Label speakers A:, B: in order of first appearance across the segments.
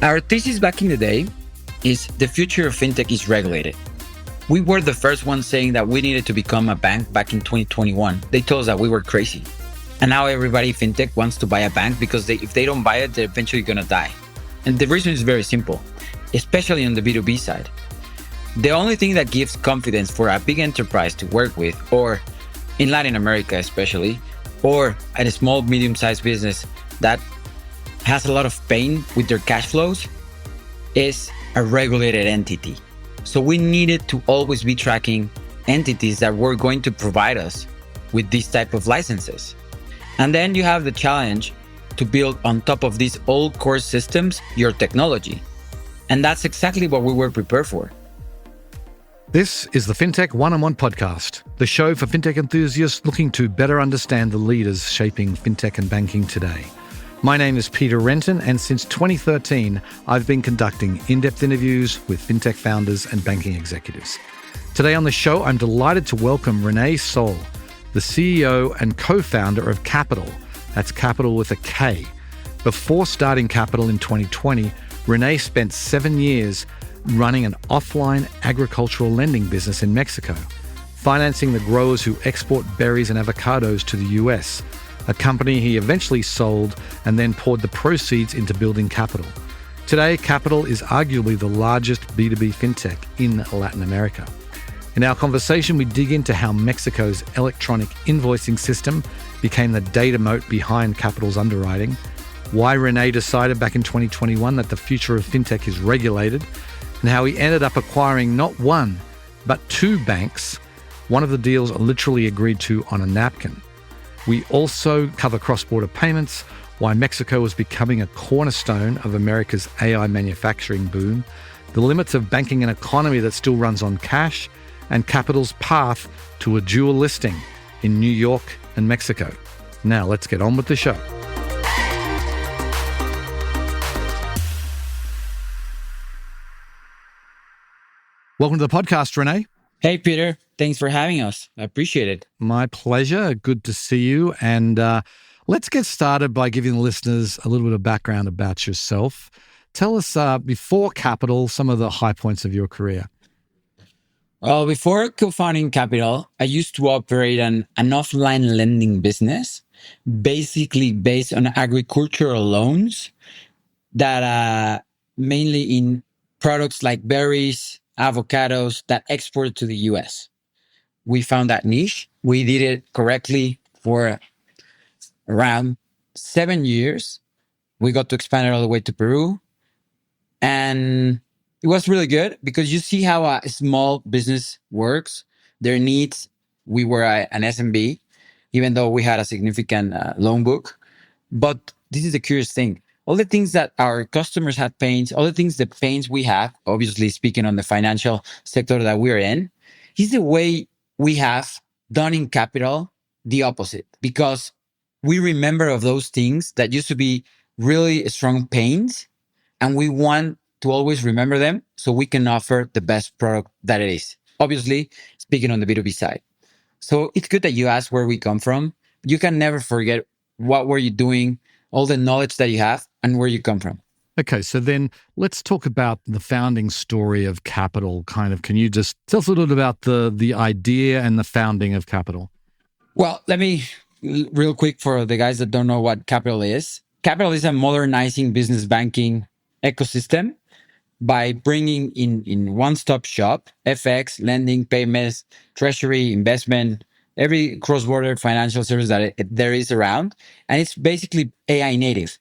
A: Our thesis back in the day is the future of fintech is regulated. We were the first ones saying that we needed to become a bank back in 2021. They told us that we were crazy. And now everybody fintech wants to buy a bank because if they don't buy it, they're eventually going to die. And the reason is very simple, especially on the B2B side. The only thing that gives confidence for a big enterprise to work with, or in Latin America especially, or at a small, medium-sized business that has a lot of pain with their cash flows, is a regulated entity. So we needed to always be tracking entities that were going to provide us with these type of licenses. And then you have the challenge to build on top of these old core systems, your technology. And that's exactly what we were prepared for.
B: This is the FinTech One-on-One podcast, the show for fintech enthusiasts looking to better understand the leaders shaping fintech and banking today. My name is Peter Renton, and since 2013, I've been conducting in-depth interviews with fintech founders and banking executives. Today on the show, I'm delighted to welcome René Saúl, the CEO and co-founder of Kapital. That's Kapital with a K. Before starting Kapital in 2020, René spent 7 years running an offline agricultural lending business in Mexico, financing the growers who export berries and avocados to the US, a company he eventually sold and then poured the proceeds into building Kapital. Today, Kapital is arguably the largest B2B fintech in Latin America. In our conversation, we dig into how Mexico's electronic invoicing system became the data moat behind Kapital's underwriting, why René decided back in 2021 that the future of fintech is regulated, and how he ended up acquiring not one, but 2 banks, one of the deals literally agreed to on a napkin. We also cover cross-border payments, why Mexico is becoming a cornerstone of America's AI manufacturing boom, the limits of banking an economy that still runs on cash, and Kapital's path to a dual listing in New York and Mexico. Now let's get on with the show. Welcome to the podcast, René.
A: Hey, Peter. Thanks for having us. I appreciate it.
B: My pleasure. Good to see you. And let's get started by giving the listeners a little bit of background about yourself. Tell us, before Kapital, some of the high points of your career.
A: Well, before co-founding Kapital, I used to operate an offline lending business, basically based on agricultural loans that mainly in products like berries, avocados that export to the US. We found that niche. We did it correctly for around 7 years. We got to expand it all the way to Peru. And it was really good because you see how a small business works, their needs. We were an SMB, even though we had a significant loan book. But this is the curious thing. All the things that our customers have pains, all the pains we have, obviously speaking on the financial sector that we're in, is the way we have done in Kapital the opposite, because we remember of those things that used to be really strong pains, and we want to always remember them so we can offer the best product that it is. Obviously, speaking on the B2B side. So it's good that you asked where we come from. You can never forget what were you doing, all the knowledge that you have, and where you come from.
B: Okay, so then let's talk about the founding story of Kapital. Can you just tell us a little bit about the idea and the founding of Kapital?
A: Well, let me, real quick for the guys that don't know what Kapital is. Kapital is a modernizing business banking ecosystem by bringing in one-stop shop, FX, lending, payments, treasury, investment, every cross-border financial service that there is around. And it's basically AI native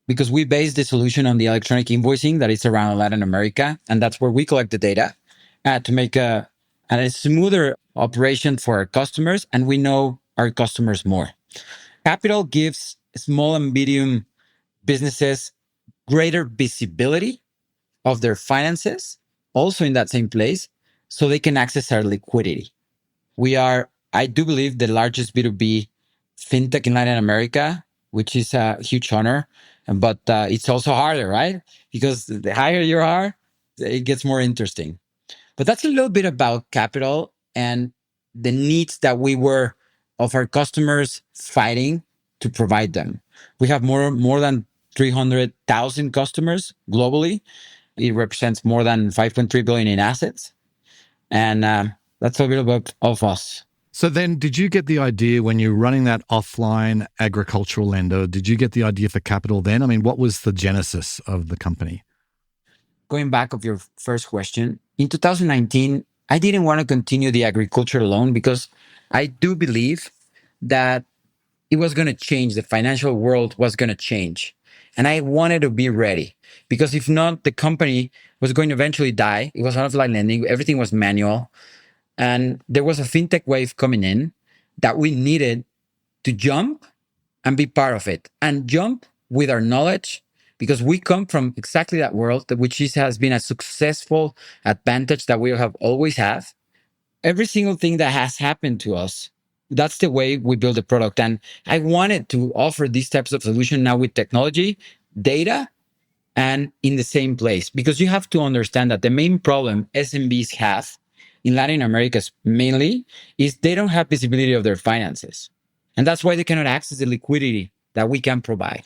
A: because we base the solution on the electronic invoicing that is around Latin America. And that's where we collect the data to make a smoother operation for our customers. And we know our customers more. Kapital gives small and medium businesses greater visibility of their finances, also in that same place, so they can access our liquidity. We are, I do believe, the largest B2B fintech in Latin America, which is a huge honor. But it's also harder, right? Because the higher you are, it gets more interesting. But that's a little bit about Kapital and the needs that we were of our customers fighting to provide them. We have more than 300,000 customers globally. It represents more than 5.3 billion in assets. And that's a little bit of us.
B: So then did you get the idea when you're running that offline agricultural lender, did you get the idea for Kapital then? I mean, what was the genesis of the company?
A: Going back of your first question, in 2019, I didn't want to continue the agriculture loan because I do believe that it was going to change. The financial world was going to change. And I wanted to be ready because if not, the company was going to eventually die. It was offline lending. Everything was manual. And there was a fintech wave coming in that we needed to jump and be part of it and jump with our knowledge because we come from exactly that world, has been a successful advantage that we have always had. Every single thing that has happened to us, that's the way we build a product. And I wanted to offer these types of solution now with technology, data, and in the same place, because you have to understand that the main problem SMBs have in Latin America mainly is they don't have visibility of their finances. And that's why they cannot access the liquidity that we can provide.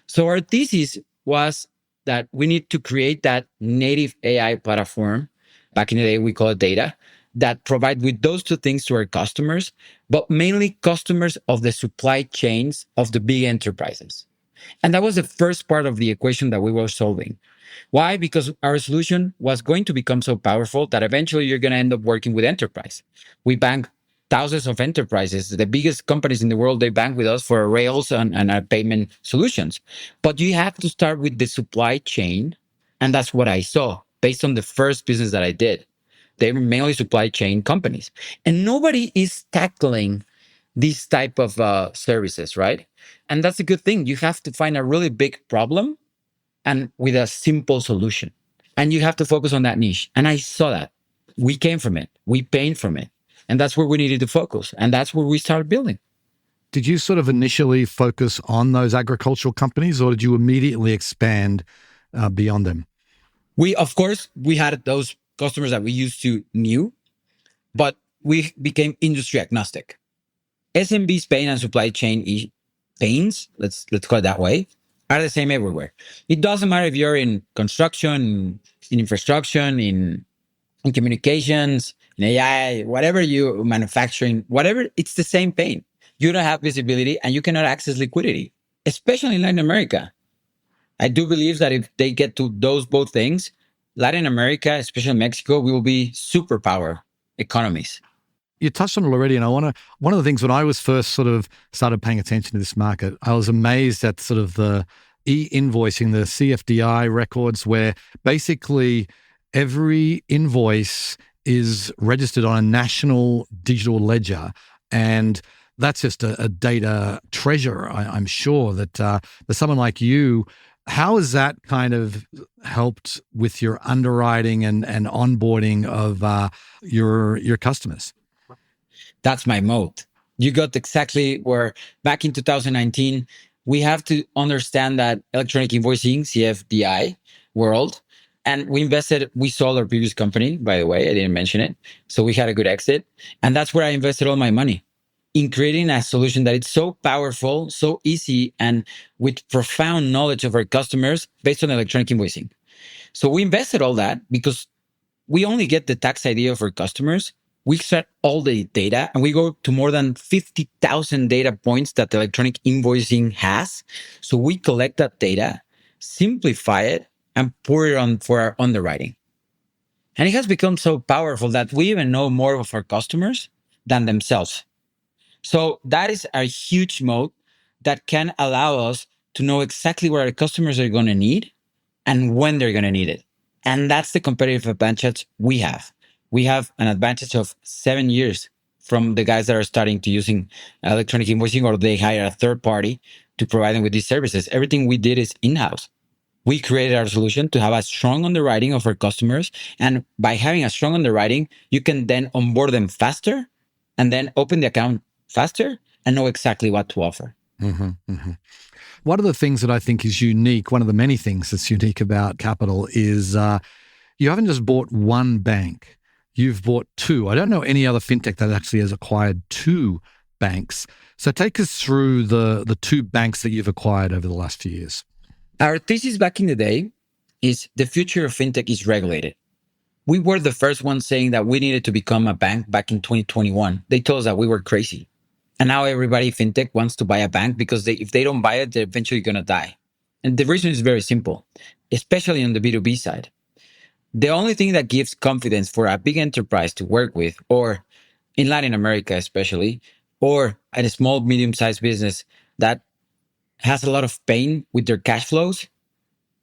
A: So our thesis was that we need to create that native AI platform. Back in the day, we call it data, that provide with those two things to our customers, but mainly customers of the supply chains of the big enterprises. And that was the first part of the equation that we were solving. Why? Because our solution was going to become so powerful that eventually you're going to end up working with enterprise. We bank thousands of enterprises. The biggest companies in the world, they bank with us for rails and our payment solutions. But you have to start with the supply chain. And that's what I saw based on the first business that I did. They were mainly supply chain companies. And nobody is tackling these type of services, right? And that's a good thing. You have to find a really big problem and with a simple solution. And you have to focus on that niche. And I saw that. We came from it. We paid from it. And that's where we needed to focus. And that's where we started building.
B: Did you sort of initially focus on those agricultural companies or did you immediately expand beyond them?
A: Of course, we had those customers that we used to knew, but we became industry agnostic. SMB's pain and supply chain pains, let's call it that way, are the same everywhere. It doesn't matter if you're in construction, in infrastructure, in communications, in AI, whatever you manufacturing, whatever, it's the same pain. You don't have visibility and you cannot access liquidity, especially in Latin America. I do believe that if they get to those both things, Latin America, especially Mexico, will be superpower economies.
B: You touched on it already, and one of the things when I was first sort of started paying attention to this market, I was amazed at sort of the e-invoicing, the CFDI records, where basically every invoice is registered on a national digital ledger. And that's just a data treasure, I'm sure, that for someone like you, how has that kind of helped with your underwriting and onboarding of your customers?
A: That's my moat. You got exactly where back in 2019, we have to understand that electronic invoicing, CFDI world. And we sold our previous company, by the way, I didn't mention it. So we had a good exit. And that's where I invested all my money in creating a solution that it's so powerful, so easy, and with profound knowledge of our customers based on electronic invoicing. So we invested all that because we only get the tax ID of our customers. We set all the data and we go to more than 50,000 data points that the electronic invoicing has. So we collect that data, simplify it, and pour it on for our underwriting. And it has become so powerful that we even know more of our customers than themselves. So that is a huge moat that can allow us to know exactly what our customers are going to need and when they're going to need it. And that's the competitive advantage we have. We have an advantage of 7 years from the guys that are starting to using electronic invoicing, or they hire a third party to provide them with these services. Everything we did is in-house. We created our solution to have a strong underwriting of our customers. And by having a strong underwriting, you can then onboard them faster and then open the account faster and know exactly what to offer.
B: Mm-hmm, mm-hmm. One of the things that I think is unique, one of the many things that's unique about Kapital is you haven't just bought one bank, you've bought two. I don't know any other fintech that actually has acquired two banks. So take us through the two banks that you've acquired over the last few years.
A: Our thesis back in the day is the future of fintech is regulated. We were the first ones saying that we needed to become a bank back in 2021. They told us that we were crazy. And now everybody fintech wants to buy a bank because if they don't buy it, they're eventually going to die. And the reason is very simple, especially on the B2B side. The only thing that gives confidence for a big enterprise to work with, or in Latin America especially, or at a small, medium-sized business that has a lot of pain with their cash flows,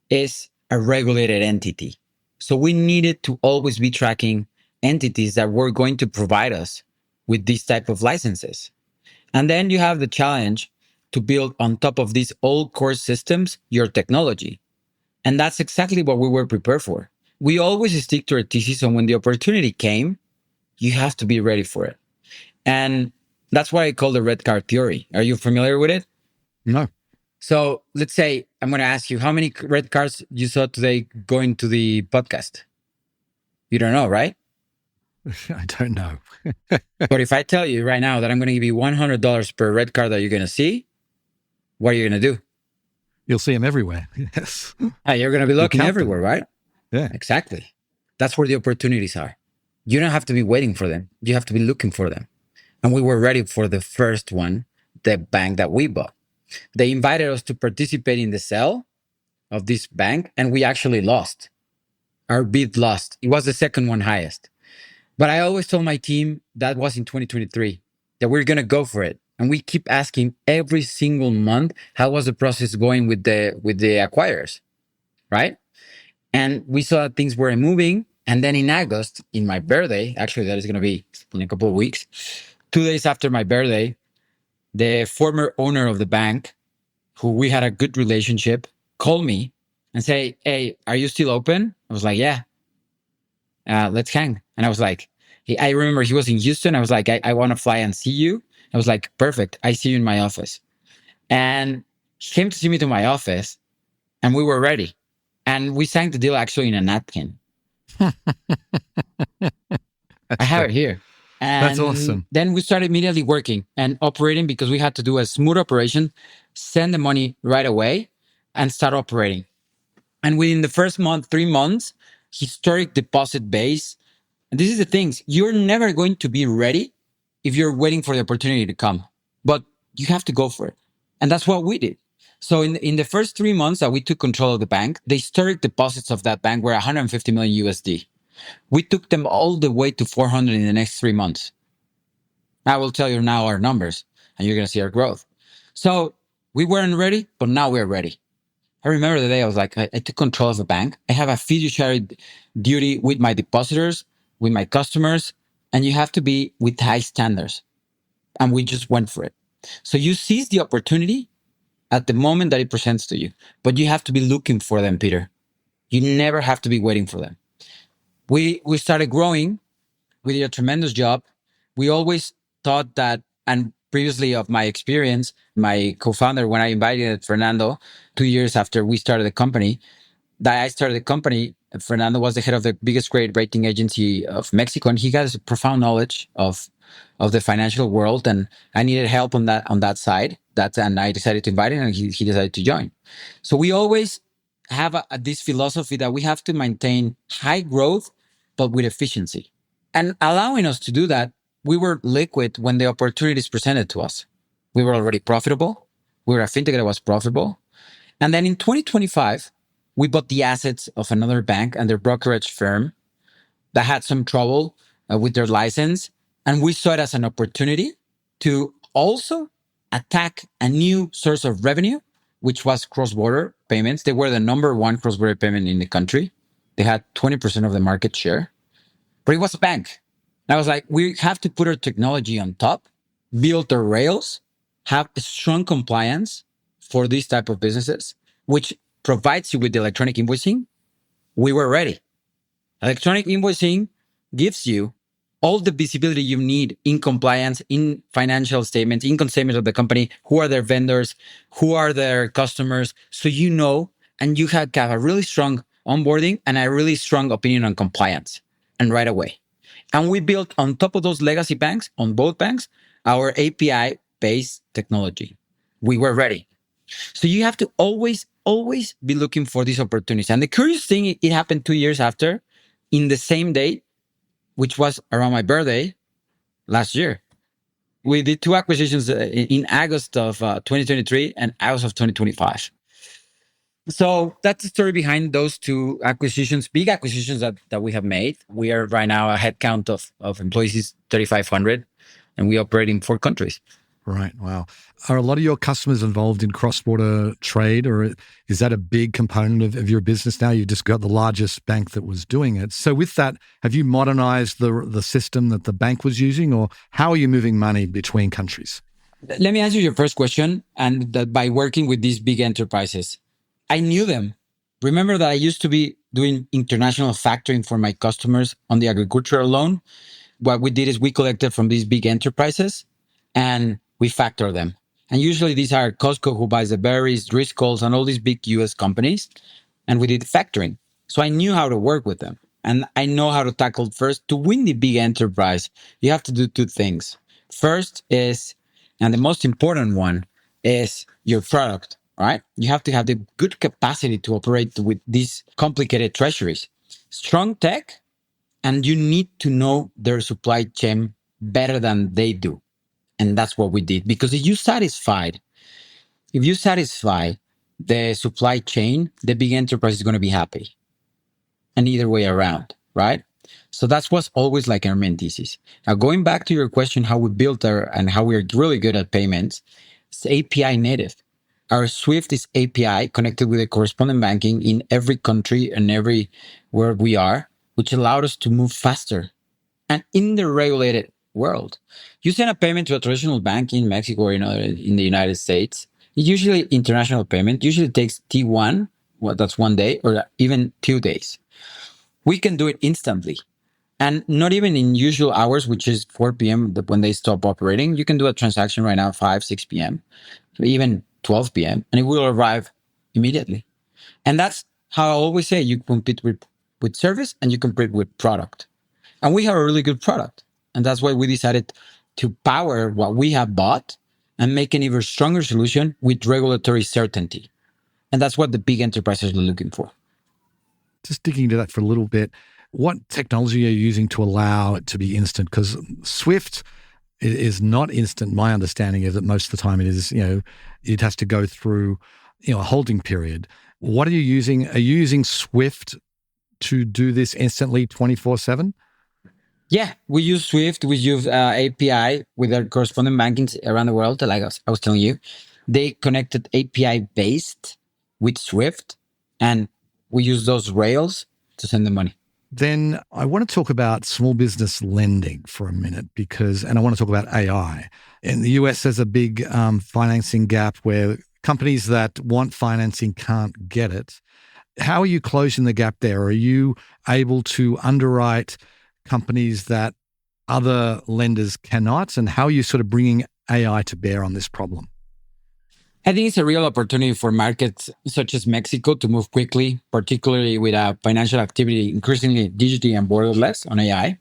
A: is a regulated entity. So we needed to always be tracking entities that were going to provide us with these type of licenses. And then you have the challenge to build on top of these old core systems, your technology. And that's exactly what we were prepared for. We always stick to our thesis, and when the opportunity came, you have to be ready for it. And that's why I call the red card theory. Are you familiar with it?
B: No,
A: So let's say I'm going to ask you how many red cards you saw today going to the podcast. You don't know, right?
B: I don't know.
A: But if I tell you right now that I'm going to give you $100 per red card that you're going to see, what are you going to do?
B: You'll see them everywhere. Yes.
A: You're going to be looking everywhere, right?
B: Yeah.
A: Exactly. That's where the opportunities are. You don't have to be waiting for them. You have to be looking for them. And we were ready for the first one, the bank that we bought. They invited us to participate in the sale of this bank, and we actually lost. Our bid lost. It was the second one highest. But I always told my team, that was in 2023, that we're going to go for it. And we keep asking every single month, how was the process going with the acquirers, right? And we saw that things were moving. And then in August, in my birthday, actually that is going to be in a couple of weeks, 2 days after my birthday, the former owner of the bank, who we had a good relationship, called me and say, "Hey, are you still open?" I was like, "Yeah, let's hang." And I was like, I remember he was in Houston. I was like, I want to fly and see you. I was like, perfect. I see you in my office. And he came to see me to my office, and we were ready. And we signed the deal actually in a napkin. I have it here. And
B: That's awesome.
A: Then we started immediately working and operating because we had to do a smooth operation, send the money right away, and start operating. And within the first month, 3 months, historic deposit base. And this is the things, you're never going to be ready if you're waiting for the opportunity to come, but you have to go for it. And that's what we did. So in the first 3 months that we took control of the bank, the historic deposits of that bank were 150 million USD. We took them all the way to 400 in the next 3 months. I will tell you now our numbers, and you're going to see our growth. So we weren't ready, but now we're ready. I remember the day I was like, I took control of the bank. I have a fiduciary duty with my depositors, with my customers, and you have to be with high standards. And we just went for it. So you seize the opportunity at the moment that it presents to you, but you have to be looking for them, Peter. You never have to be waiting for them. We started growing. We did a tremendous job. We always thought that, and previously of my experience, my co-founder, when I invited Fernando 2 years after we started the company, Fernando was the head of the biggest credit rating agency of Mexico, and he has profound knowledge of the financial world. And I needed help on that side. And I decided to invite him, and he decided to join. So we always have this philosophy that we have to maintain high growth, but with efficiency. And allowing us to do that, we were liquid when the opportunities presented to us. We were already profitable. We were a fintech that was profitable. And then in 2025, we bought the assets of another bank and their brokerage firm that had some trouble with their license. And we saw it as an opportunity to also attack a new source of revenue, which was cross-border payments. They were the number one cross-border payment in the country. They had 20% of the market share, but it was a bank. And I was like, we have to put our technology on top, build the rails, have a strong compliance for these type of businesses, which provides you with the electronic invoicing. We were ready. Electronic invoicing gives you all the visibility you need in compliance, in financial statements, income statements of the company, who are their vendors, who are their customers. So you know, and you have a really strong onboarding and a really strong opinion on compliance, and right away. And we built on top of those legacy banks, on both banks, our API-based technology. We were ready. So you have to always always be looking for these opportunities. And the curious thing, it happened 2 years after, in the same day, which was around my birthday last year. We did two acquisitions in August of 2023 and August of 2025. So that's the story behind those two acquisitions, big acquisitions that we have made. We are right now a headcount of employees is 3,500, and we operate in 4 countries.
B: Right. Wow. Are a lot of your customers involved in cross-border trade, or is that a big component of your business now? You just got the largest bank that was doing it. So with that, have you modernized the system that the bank was using, or how are you moving money between countries?
A: Let me answer your first question. And that by working with these big enterprises, I knew them. Remember that I used to be doing international factoring for my customers on the agricultural loan. What we did is we collected from these big enterprises and we factor them. And usually these are Costco, who buys the berries, Driscoll's, and all these big US companies. And we did factoring. So I knew how to work with them. And I know how to tackle first. To win the big enterprise, you have to do two things. First is, and the most important one, is your product, right? You have to have the good capacity to operate with these complicated treasuries. Strong tech, and you need to know their supply chain better than they do. And that's what we did. Because if you satisfy the supply chain, the big enterprise is going to be happy. And either way around, right? So that's what's always like our main thesis. Now, going back to your question, how we built and how we're really good at payments, it's API native. Our Swift is API connected with the correspondent banking in every country and everywhere we are, which allowed us to move faster. And in the regulated world, you send a payment to a traditional bank in Mexico or in the United States, usually international payment, usually takes T1, well, that's 1 day, or even 2 days. We can do it instantly. And not even in usual hours, which is 4 p.m. when they stop operating. You can do a transaction right now, 5, 6 p.m., even 12 p.m., and it will arrive immediately. And that's how I always say you compete with service and you compete with product. And we have a really good product. And that's why we decided to power what we have bought and make an even stronger solution with regulatory certainty. And that's what the big enterprises are looking for.
B: Just digging into that for a little bit, what technology are you using to allow it to be instant? Because Swift is not instant. My understanding is that most of the time it is, it has to go through, a holding period. What are you using? Are you using Swift to do this instantly 24/7?
A: Yeah, we use Swift. We use API with our correspondent bankings around the world. Like I was telling you, they connected API based with Swift, and we use those rails to send the money.
B: Then I want to talk about small business lending for a minute and I want to talk about AI. In the US, there's a big financing gap where companies that want financing can't get it. How are you closing the gap there? Are you able to underwrite companies that other lenders cannot? And how are you sort of bringing AI to bear on this problem?
A: I think it's a real opportunity for markets such as Mexico to move quickly, particularly with financial activity increasingly digitally and borderless on AI.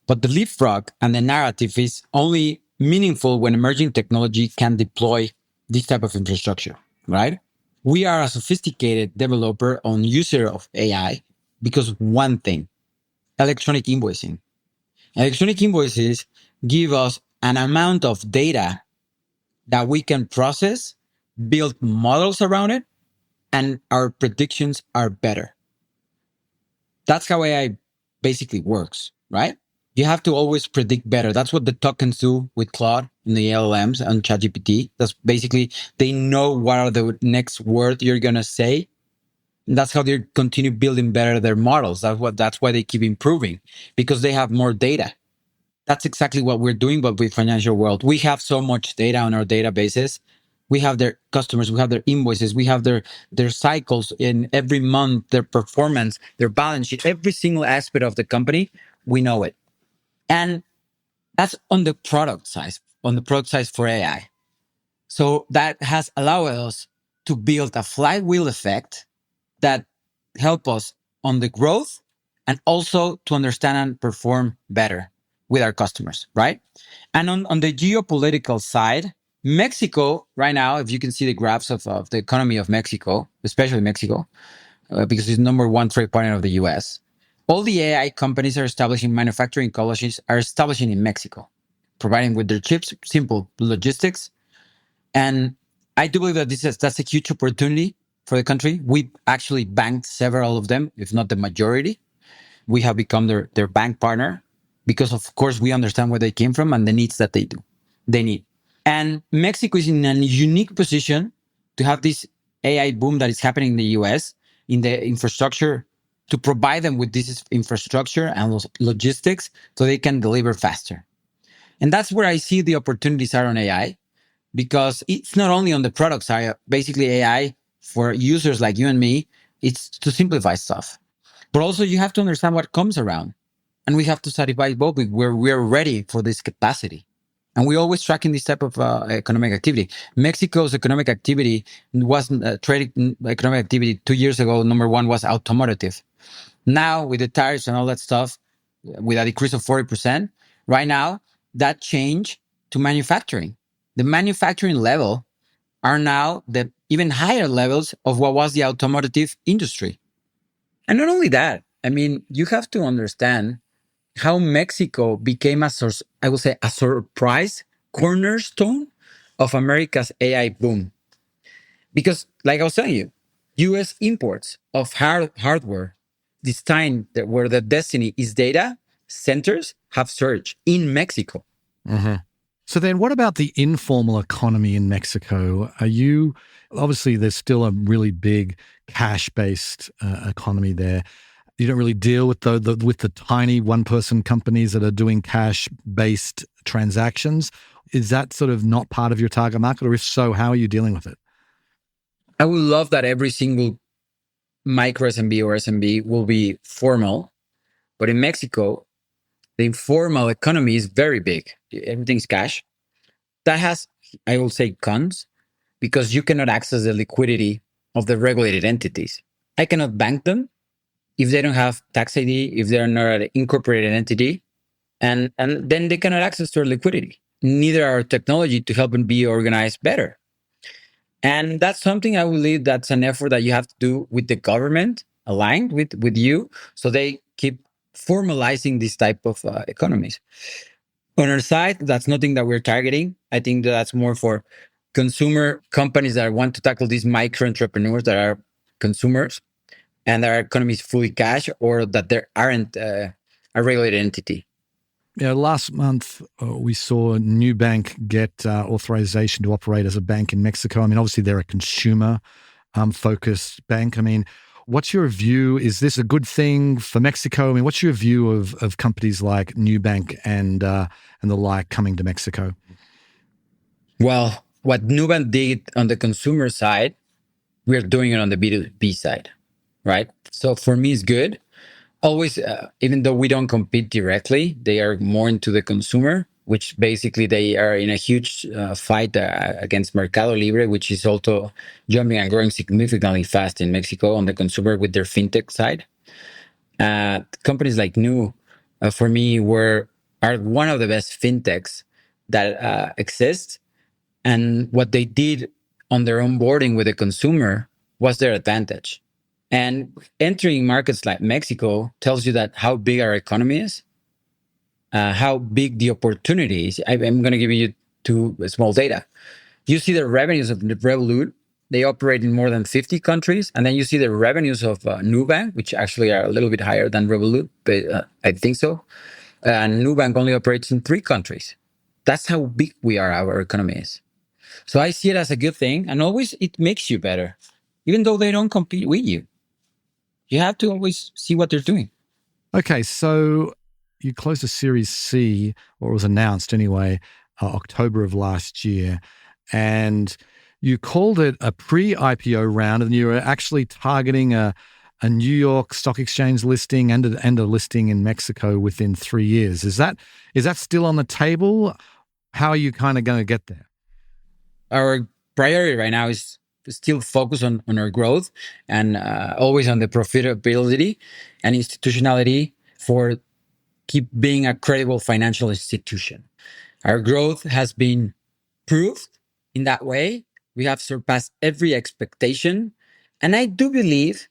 A: But the leapfrog and the narrative is only meaningful when emerging technology can deploy this type of infrastructure, right? We are a sophisticated developer on user of AI because one thing, electronic invoicing. Electronic invoices give us an amount of data that we can process, build models around it, and our predictions are better. That's how AI basically works, right? You have to always predict better. That's what the tokens do with Claude and the LLMs and ChatGPT. That's basically, they know what are the next word you're going to say. And that's how they continue building better their models. That's why they keep improving, because they have more data. That's exactly what we're doing, but with financial world. We have so much data on our databases. We have their customers, we have their invoices, we have their cycles in every month, their performance, their balance sheet, every single aspect of the company, we know it. And that's on the product side for AI. So that has allowed us to build a flywheel effect that help us on the growth and also to understand and perform better with our customers, right? And on the geopolitical side, Mexico, right now, if you can see the graphs of the economy of Mexico, especially Mexico, because it's number one trade partner of the US, all the AI companies are establishing manufacturing colleges are establishing in Mexico, providing with their chips, simple logistics. And I do believe that that's a huge opportunity for the country. We actually banked several of them, if not the majority. We have become their bank partner because, of course, we understand where they came from and the needs that they need. And Mexico is in a unique position to have this AI boom that is happening in the US in the infrastructure to provide them with this infrastructure and logistics so they can deliver faster. And that's where I see the opportunities are on AI because it's not only on the product side, basically AI for users like you and me, it's to simplify stuff. But also you have to understand what comes around. And we have to satisfy both. We're ready for this capacity. And we're always tracking this type of economic activity. Mexico's economic activity wasn't trading economic activity 2 years ago. Number one was automotive. Now with the tariffs and all that stuff, with a decrease of 40%, right now that changed to manufacturing. The manufacturing level are now the even higher levels of what was the automotive industry. And not only that, I mean, you have to understand how Mexico became I will say, a surprise cornerstone of America's AI boom. Because, like I was telling you, US imports of hardware, this time where the destiny is data centers, have surged in Mexico.
B: Mm-hmm. So then what about the informal economy in Mexico? Obviously there's still a really big cash-based economy there. You don't really deal with the tiny one-person companies that are doing cash-based transactions. Is that sort of not part of your target market? Or if so, how are you dealing with it?
A: I would love that every single micro SMB or SMB will be formal. But in Mexico, the informal economy is very big. Everything's cash. That has, I will say, cons because you cannot access the liquidity of the regulated entities. I cannot bank them if they don't have tax ID, if they're not an incorporated entity, and then they cannot access their liquidity. Neither our technology to help them be organized better. And that's something I believe that's an effort that you have to do with the government, aligned with you, so they keep formalizing this type of economies. On our side, that's nothing that we're targeting. I think that's more for consumer companies that want to tackle these micro entrepreneurs that are consumers and their economy is fully cash or that there aren't a regulated entity.
B: Yeah, last month we saw Nubank get authorization to operate as a bank in Mexico. I mean, obviously they're a consumer focused bank. I mean, what's your view? Is this a good thing for Mexico? I mean, what's your view of companies like Nubank and the like coming to Mexico?
A: Well, what Nubank did on the consumer side, we're doing it on the B2B side, right? So for me, it's good. Always, even though we don't compete directly, they are more into the consumer, which basically they are in a huge fight against Mercado Libre, which is also jumping and growing significantly fast in Mexico on the consumer with their fintech side. Companies like for me, are one of the best fintechs that exist. And what they did on their onboarding with the consumer was their advantage. And entering markets like Mexico tells you that how big our economy is, how big the opportunity is. I'm going to give you two small data. You see the revenues of Revolut. They operate in more than 50 countries. And then you see the revenues of Nubank, which actually are a little bit higher than Revolut, but I think so. And Nubank only operates in 3 countries. That's how big our economy is. So I see it as a good thing. And always it makes you better, even though they don't compete with you. You have to always see what they're doing.
B: Okay, so you closed a Series C, or it was announced anyway, October of last year, and you called it a pre-IPO round, and you were actually targeting a New York Stock Exchange listing and a listing in Mexico within 3 years. Is that still on the table? How are you kind of going to get there?
A: Our priority right now is still focus on our growth and always on the profitability and institutionality for keep being a credible financial institution. Our growth has been proved In that way, we have surpassed every expectation. And I do believe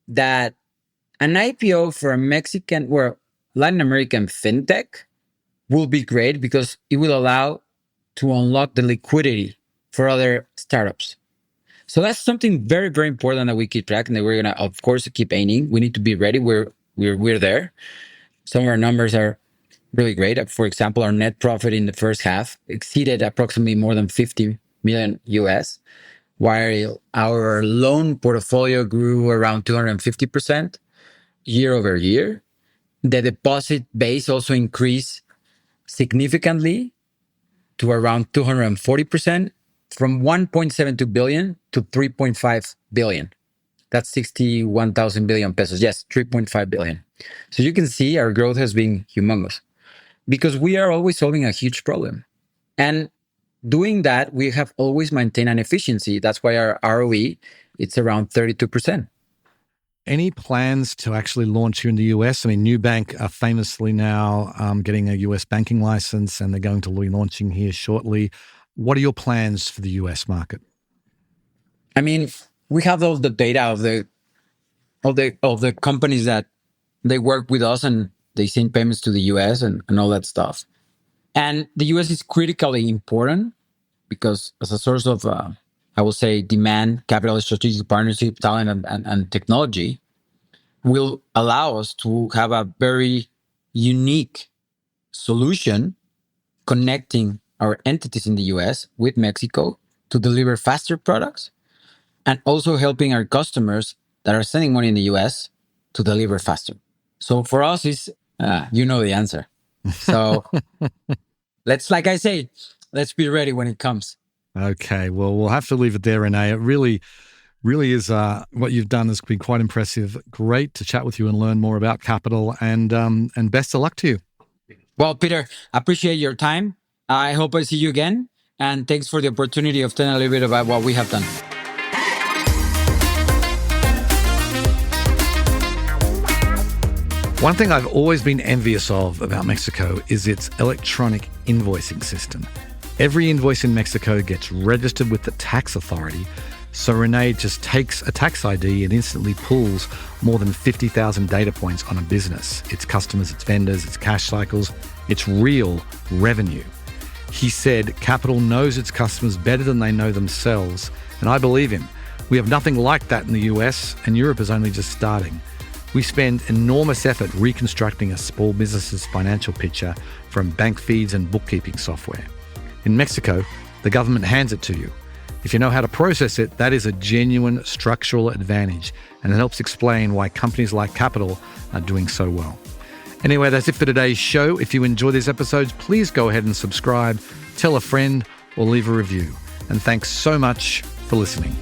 A: that an IPO for a Mexican or Latin American fintech will be great because it will allow to unlock the liquidity for other startups. So that's something very, very important that we keep track and that we're gonna, of course, keep aiming. We need to be ready. We're there. Some of our numbers are really great. For example, our net profit in the first half exceeded approximately more than 50 million US, while our loan portfolio grew around 250% year over year. The deposit base also increased significantly to around 240% from 1.72 billion to 3.5 billion. That's 61,000 billion pesos. Yes, 3.5 billion. So you can see our growth has been humongous because we are always solving a huge problem. And doing that, we have always maintained an efficiency. That's why our ROE, it's around 32%.
B: Any plans to actually launch here in the US? I mean, Nubank are famously now getting a US banking license, and they're going to be launching here shortly. What are your plans for the US market?
A: I mean, we have all the data of the companies that they work with us and they send payments to the US and all that stuff. And the US is critically important because as a source of, I will say, demand, capital, strategic partnership, talent, and technology will allow us to have a very unique solution connecting our entities in the US with Mexico to deliver faster products and also helping our customers that are sending money in the US to deliver faster. So for us, is you know the answer. So like I say, let's be ready when it comes.
B: Okay, well, we'll have to leave it there, René. It really is what you've done has been quite impressive. Great to chat with you and learn more about Kapital, and best of luck to you.
A: Well, Peter, appreciate your time. I hope I see you again. And thanks for the opportunity of telling a little bit about what we have done.
B: One thing I've always been envious of about Mexico is its electronic invoicing system. Every invoice in Mexico gets registered with the tax authority, so René just takes a tax ID and instantly pulls more than 50,000 data points on a business, its customers, its vendors, its cash cycles, its real revenue. He said Kapital knows its customers better than they know themselves, and I believe him. We have nothing like that in the US, and Europe is only just starting. We spend enormous effort reconstructing a small business's financial picture from bank feeds and bookkeeping software. In Mexico, the government hands it to you. If you know how to process it, that is a genuine structural advantage, and it helps explain why companies like Kapital are doing so well. Anyway, that's it for today's show. If you enjoy these episodes, please go ahead and subscribe, tell a friend, or leave a review. And thanks so much for listening.